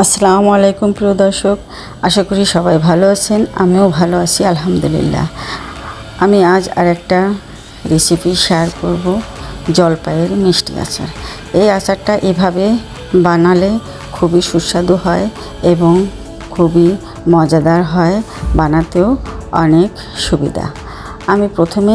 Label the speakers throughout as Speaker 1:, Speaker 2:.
Speaker 1: আসসালামু আলাইকুম প্রিয় দর্শক, আশা করি সবাই ভালো আছেন। আমিও ভালো আছি আলহামদুলিল্লাহ। আমি আজ আরেকটা রেসিপি শেয়ার করব, জলপাইয়ের মিষ্টি আচার। এই আচারটা এভাবে বানালে খুবই সুস্বাদু হয় এবং খুবই মজাদার হয়, বানাতেও অনেক সুবিধা। আমি প্রথমে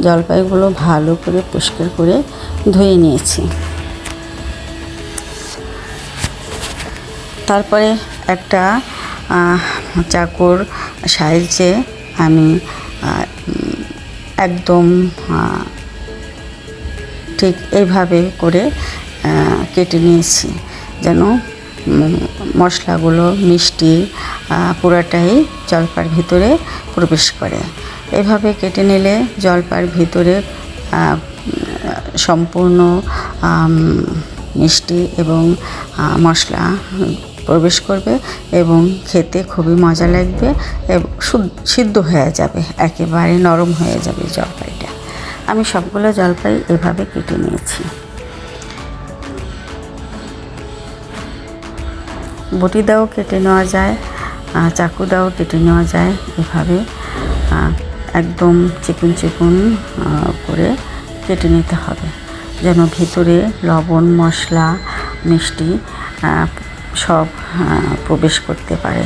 Speaker 1: জলপাইগুলো ভালো করে পরিষ্কার করে ধুয়ে নিয়েছি। তারপরে একটা চাকুর সাহায্যে আমি একদম ঠিক এইভাবে করে কেটে নিয়েছি, যেন মশলাগুলো মিষ্টি পুরাটাই জলপাইয়ের ভিতরে প্রবেশ করে। এভাবে কেটে নিলে জলপাইয়ের ভিতরে সম্পূর্ণ মিষ্টি এবং মশলা প্রবেশ করবে এবং খেতে খুবই মজা লাগবে এবং সিদ্ধ হয়ে যাবে, একেবারে নরম হয়ে যাবে জলপাইটা। আমি সবগুলো জলপাই এভাবে কেটে নিয়েছি। বটি দাও কেটে নেওয়া যায়, চাকু দাও কেটে নেওয়া যায়। এভাবে একদম চিকন চিকন করে কেটে নিতে হবে, যেন ভিতরে লবণ, মশলা, মিষ্টি সব প্রবেশ করতে পারে।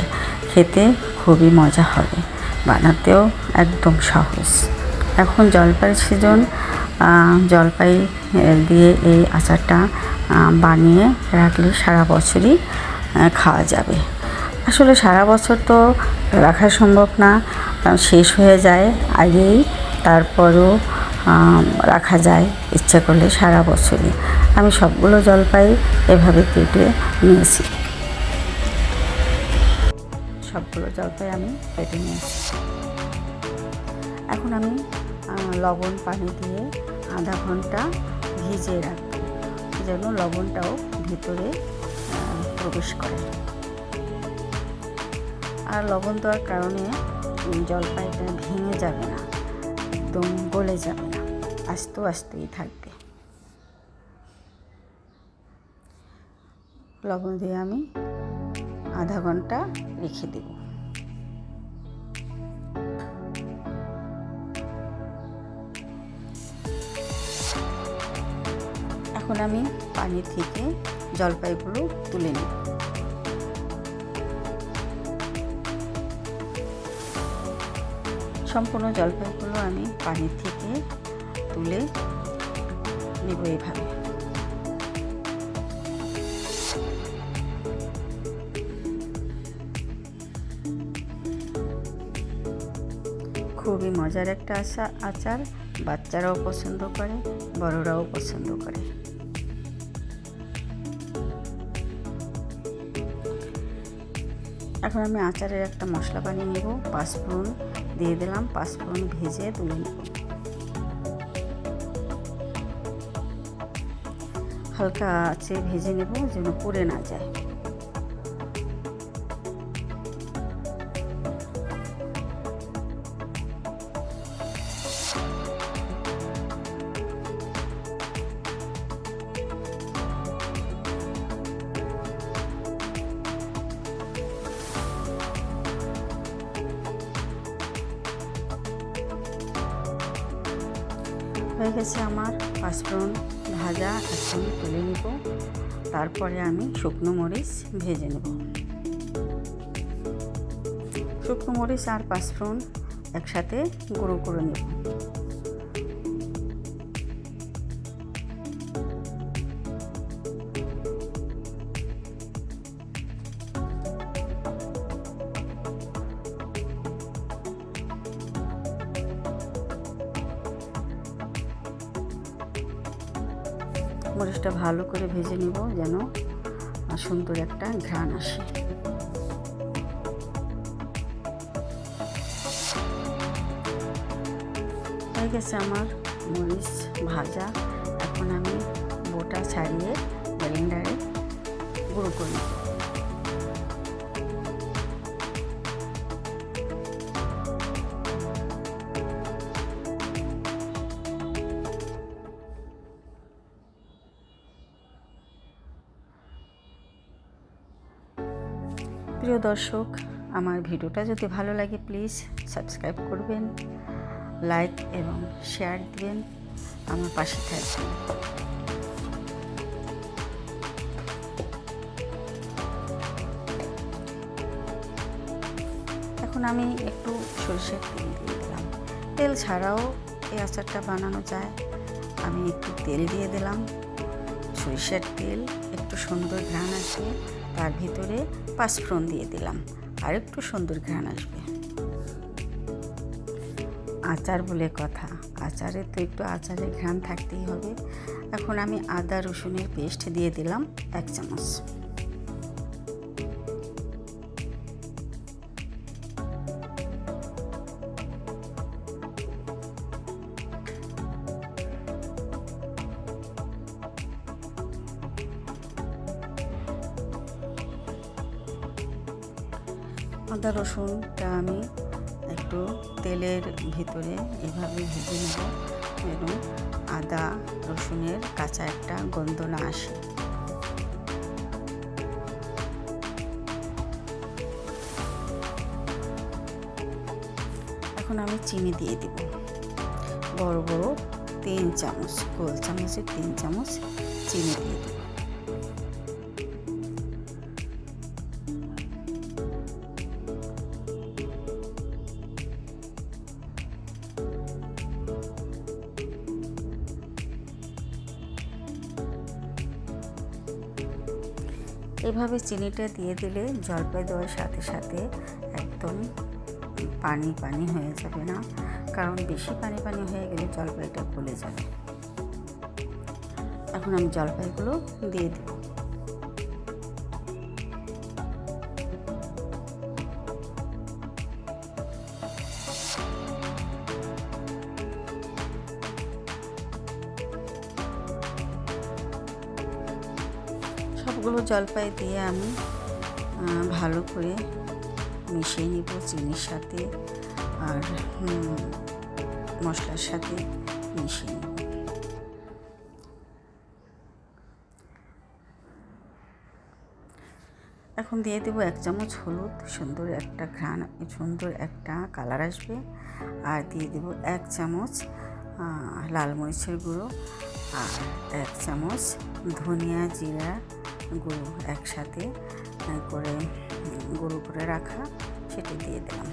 Speaker 1: খেতে খুবই মজা হবে, বানাতেও একদম সহজ। এখন জলপাই সিজন, জলপাই দিয়ে এই আচারটা বানিয়ে রাখলে সারা বছরই খাওয়া যাবে। আসলে সারা বছর তো রাখা সম্ভব না, শেষ হয়ে যায় আগেই, তারপরও রাখা যায় ইচ্ছা করলে সারা বছরই। আমি সবগুলো জলপাই এভাবে কেটে নিয়েছি। সবগুলো জলপাই আমি কেটে নিয়েছি। এখন আমি লবণ পানি দিয়ে আধা ঘন্টা ভিজিয়ে রাখবো, যেন লবণটাও ভিতরে প্রবেশ করে। আর লবণ দেওয়ার কারণে জলপাইটা ভেঙে যাবে না, একদম গলে যাবে না, আস্তে আস্তেই থাকবে। লবণ দিয়ে আমি আধা ঘন্টা রেখে দেব। এখন আমি পানি থেকে জলপাইগুলো তুলে নেব। সম্পূর্ণ জলপাইগুলো আমি পানি থেকে তুলে নেব এইভাবে। খুবই মজার একটা আচার, বাচ্চারাও পছন্দ করে, বড়রাও পছন্দ করে। এখন আমি আচারের একটা মশলা বানিয়ে নেব। পাঁচফোড়ন দিয়ে দিলাম, পাঁচফোড়ন ভেজে তুলে নেব। হালকা আছে ভেজে নেব, যেন পুড়ে না যায়। হয়ে গেছে আমার পাঁচফোড়ন ভাজা, এখন তুলে নেব। তারপরে আমি শুকনো মরিচ ভেজে নেব। শুকনো মরিচ আর পাঁচফোড়ন একসাথে গুঁড়ো করে নেব। মরিচটা ভালো করে ভেজে নেব, যেন সুন্দর একটা ঘ্রাণ আসে। হয়ে গেছে আমার মরিচ ভাজা। এখন আমি বোটা ছাড়িয়ে ব্লেন্ডারে গুঁড়ো করে নেব। প্রিয় দর্শক, আমার ভিডিওটা যদি ভালো লাগে প্লিজ সাবস্ক্রাইব করবেন, লাইক এবং শেয়ার দিবেন, আমার পাশে থাকবেন। এখন আমি একটু সরষের তেল দিয়ে দিলাম। তেল ছাড়াও এই আচারটা বানানো যায়। আমি একটু তেল দিয়ে দিলাম, সরিষার তেল, একটু সুন্দর ঘ্রাণ আসবে। তার ভিতরে পাঁচফোড়ন দিয়ে দিলাম, আর একটু সুন্দর ঘ্রাণ আসবে। আচার বলে কথা, আচারে তো একটু আচারের ঘ্রাণ থাকতেই হবে। এখন আমি আদা রসুনের পেস্ট দিয়ে দিলাম 1 চামচ। আদা রসুনটা আমি একটু তেলের ভিতরে এভাবে ভেজে নেব, এবং আদা রসুনের কাঁচা একটা গন্ধ না আসে। এখন আমি চিনি দিয়ে দেব, বড় বড় 3 চামচ, গোল চামচে 3 চামচ চিনি দিয়ে দেব। এভাবে চিনিটা দিয়ে দিলে জলপাই দেওয়ার সাথে সাথে একদম পানি পানি হয়ে যাবে না, কারণ বেশি পানি পানি হয়ে গেলে জলপাইটা গলে যাবে। এখন আমি জলপাইগুলো দিয়ে দেব। সবগুলো জলপাই দিয়ে আমি ভালো করে মিশিয়ে নিব চিনির সাথে আর মশলার সাথে মিশিয়ে নিব। এখন দিয়ে দেব 1 চামচ হলুদ, সুন্দর একটা ঘ্রাণ, সুন্দর একটা কালার আসবে। আর দিয়ে দেব 1 চামচ লাল মরিচের গুঁড়ো, আর 1 চামচ ধনিয়া জিরা গুঁড়ো একসাথে করে গুঁড়ো করে রাখা, সেটা দিয়ে দিলাম।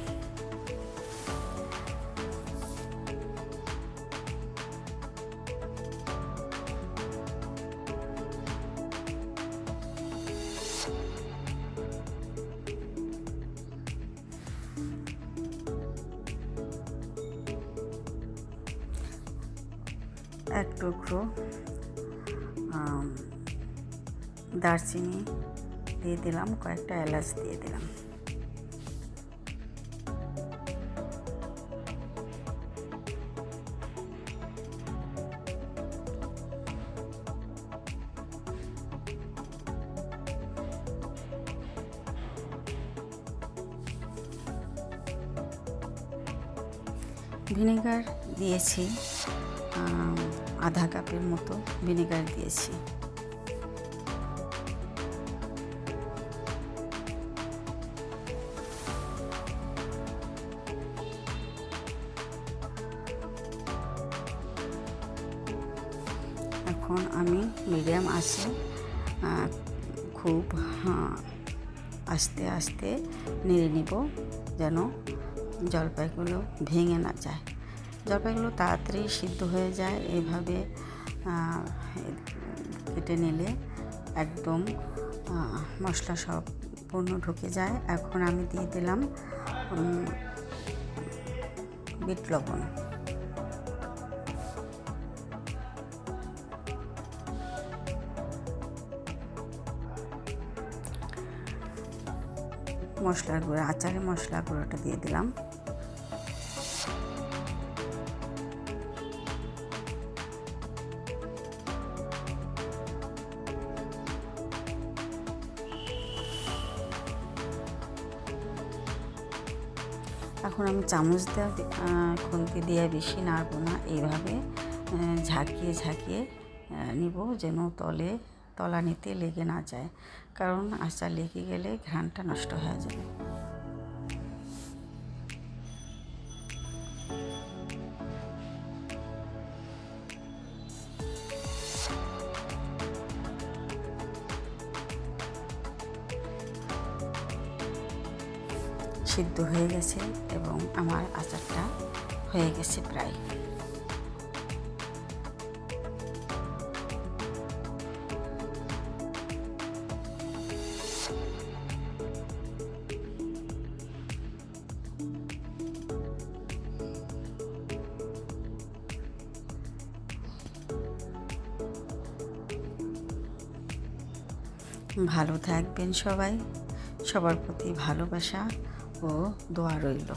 Speaker 1: এক টুকরো দারচিনি দিয়ে দিলাম, কয়েকটা এলাচ দিয়ে দিলাম। ভিনেগার দিয়েছি, আধা কাপের মতো ভিনেগার দিয়েছি। এখন আমি মিডিয়াম আঁচে খুব আস্তে আস্তে নেড়ে নিব, যেন জলপাইগুলো ভেঙে না যায়। জলপাইগুলো তাড়াতাড়ি সিদ্ধ হয়ে যায়, এভাবে কেটে নিলে একদম মশলা সম্পূর্ণ ঢুকে যায়। এখন আমি দিয়ে দিলাম বিট লবণ। মশলার গুঁড়ো, আচারের মশলা গুঁড়োটা দিয়ে দিলাম। এখন আমি চামচ দিয়ে খুন্তি দিয়ে বেশি নাড়ব না, এইভাবে ঝাঁকিয়ে ঝাঁকিয়ে নিব, যেন তলানিতে লেগে না যায়, কারণ আচার লেগে গেলে ঘ্রাণটা নষ্ট হয়ে যাবে। সিদ্ধ হয়ে গেছে এবং আমার আচারটা হয়ে গেছে প্রায়। ভালো থাকবেন সবাই, সবার প্রতি ভালোবাসা ও দোয়া রইল।